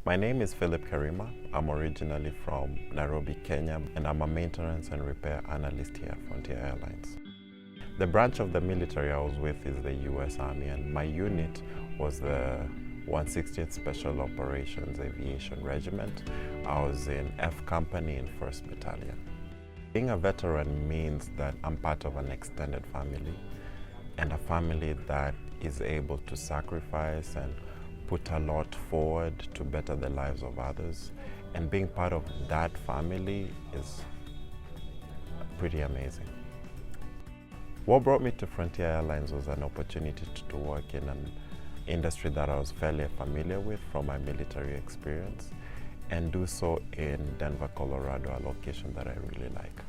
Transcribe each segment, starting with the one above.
My name is Philip Karima. I'm originally from Nairobi, Kenya, and I'm a Maintenance and Repair Analyst here at Frontier Airlines. The branch of the military I was with is the US Army, and my unit was the 160th Special Operations Aviation Regiment. I was in F Company in 1st Battalion. Being a veteran means that I'm part of an extended family, and a family that is able to sacrifice and put a lot forward to better the lives of others. And being part of that family is pretty amazing. What brought me to Frontier Airlines was an opportunity to work in an industry that I was fairly familiar with from my military experience, and do so in Denver, Colorado, a location that I really like.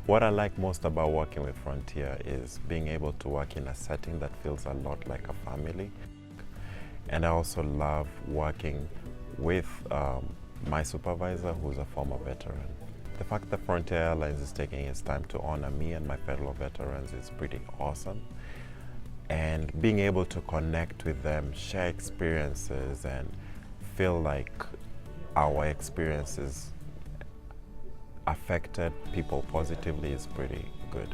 What I like most about working with Frontier is being able to work in a setting that feels a lot like a family. And I also love working with my supervisor, who's a former veteran. The fact that Frontier Airlines is taking its time to honor me and my fellow veterans is pretty awesome. And being able to connect with them, share experiences, and feel like our experiences affected people positively is pretty good.